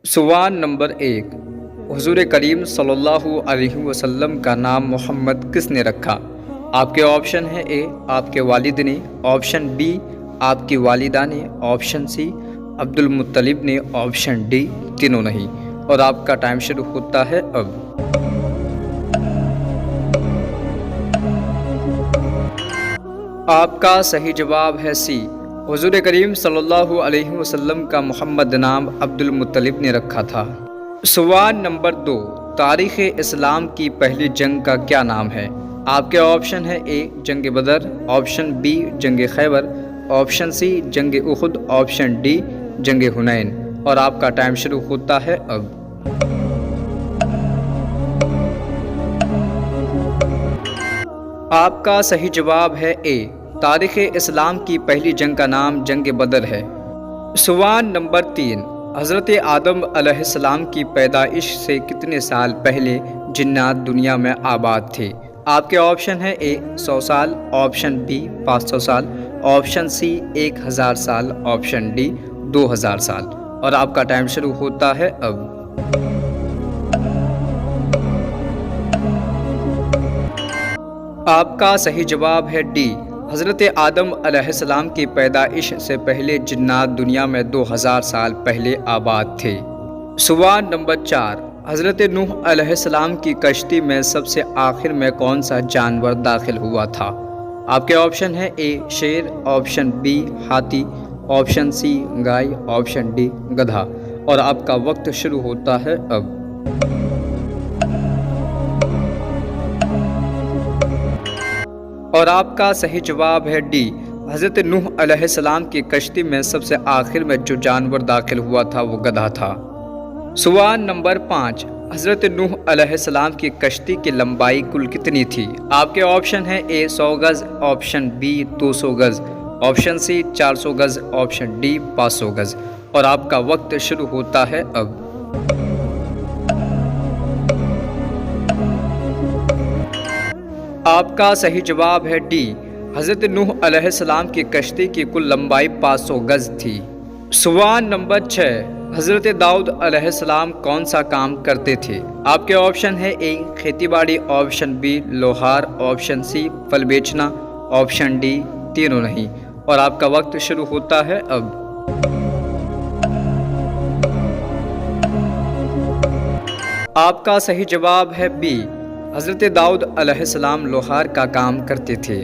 سوال نمبر 1، حضور کریم صلی اللہ علیہ وسلم کا نام محمد کس نے رکھا؟ آپ کے آپشن ہیں: اے آپ کے والد نے، آپشن بی آپ کی والدہ نے، آپشن سی عبد المطلب نے، آپشن ڈی تینوں نہیں۔ اور آپ کا ٹائم شروع ہوتا ہے اب۔ آپ کا صحیح جواب ہے سی، حضور کریم صلی اللہ علیہ وسلم کا محمد نام عبد المطلب نے رکھا تھا۔ سوال نمبر 2، تاریخ اسلام کی پہلی جنگ کا کیا نام ہے؟ آپ کے آپشن ہے: اے جنگ بدر، آپشن بی جنگ خیبر، آپشن سی جنگ احد، آپشن ڈی جنگ حنین۔ اور آپ کا ٹائم شروع ہوتا ہے اب۔ آپ کا صحیح جواب ہے اے، تاریخ اسلام کی پہلی جنگ کا نام جنگ بدر ہے۔ سوال نمبر 3، حضرت آدم علیہ السلام کی پیدائش سے کتنے سال پہلے جنات دنیا میں آباد تھے؟ آپ کے آپشن ہے: اے 100 سال، آپشن بی 500 سال، آپشن سی 1000 سال، آپشن ڈی 2000 سال۔ اور آپ کا ٹائم شروع ہوتا ہے اب۔ آپ کا صحیح جواب ہے ڈی، حضرت آدم علیہ السلام کی پیدائش سے پہلے جنات دنیا میں 2000 سال پہلے آباد تھے۔ سوال نمبر 4، حضرت نوح علیہ السلام کی کشتی میں سب سے آخر میں کون سا جانور داخل ہوا تھا؟ آپ کے آپشن ہے: اے شیر، آپشن بی ہاتھی، آپشن سی گائے، آپشن ڈی گدھا۔ اور آپ کا وقت شروع ہوتا ہے اب۔ اور آپ کا صحیح جواب ہے ڈی، حضرت نوح علیہ السلام کی کشتی میں سب سے آخر میں جو جانور داخل ہوا تھا وہ گدھا تھا۔ سوال نمبر 5، حضرت نوح علیہ السلام کی کشتی کی لمبائی کل کتنی تھی؟ آپ کے آپشن ہیں: اے 100 گز، آپشن بی 200 گز، آپشن سی 400 گز، آپشن ڈی 500 گز۔ اور آپ کا وقت شروع ہوتا ہے اب۔ آپ کا صحیح جواب ہے ڈی، حضرت نوح علیہ السلام کی کشتی کی کل لمبائی 500 گز تھی۔ سوال نمبر 6، حضرت داؤد علیہ السلام کون سا کام کرتے تھے؟ آپ کے آپشن ہے: اے کھیتی باڑی، آپشن بی لوہار، آپشن سی پھل بیچنا، آپشن ڈی تینوں نہیں۔ اور آپ کا وقت شروع ہوتا ہے اب۔ آپ کا صحیح جواب ہے بی، حضرت داؤد علیہ السلام لوہار کا کام کرتے تھے۔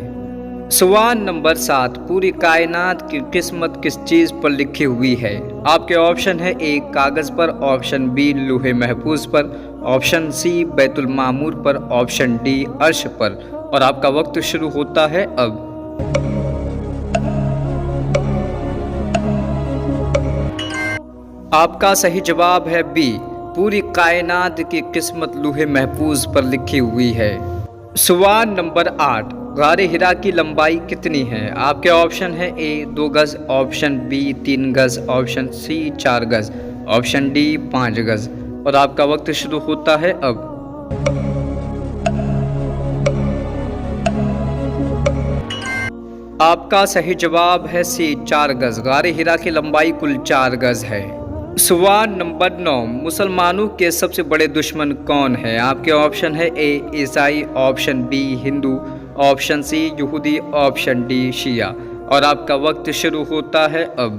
سوال نمبر 7، پوری کائنات کی قسمت کس چیز پر لکھی ہوئی ہے؟ آپ کے آپشن ہے: اے کاغذ پر، آپشن بی لوح محفوظ پر، آپشن سی بیت المعمور پر، آپشن ڈی عرش پر۔ اور آپ کا وقت شروع ہوتا ہے اب۔ آپ کا صحیح جواب ہے بی، پوری کائنات کی قسمت لوح محفوظ پر لکھی ہوئی ہے۔ سوال نمبر 8، غار حرا کی لمبائی کتنی ہے؟ آپ کے آپشن ہے: اے 2 گز، آپشن بی 3 گز، آپشن سی 4 گز، آپشن ڈی 5 گز۔ اور آپ کا وقت شروع ہوتا ہے اب۔ آپ کا صحیح جواب ہے سی 4 گز، غار حرا کی لمبائی کل 4 گز ہے۔ سوال نمبر 9، مسلمانوں کے سب سے بڑے دشمن کون ہیں؟ آپ کے آپشن ہے: اے عیسائی، آپشن بی ہندو، آپشن سی یہودی، آپشن ڈی شیعہ۔ اور آپ کا وقت شروع ہوتا ہے اب۔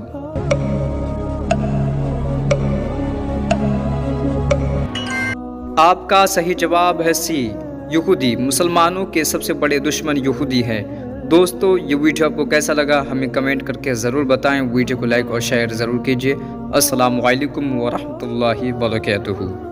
آپ کا صحیح جواب ہے سی یہودی، مسلمانوں کے سب سے بڑے دشمن یہودی ہیں۔ دوستو، یہ ویڈیو آپ کو کیسا لگا ہمیں کمنٹ کر کے ضرور بتائیں۔ ویڈیو کو لائک اور شیئر ضرور کیجیے۔ السلام علیکم ورحمۃ اللہ وبرکاتہ۔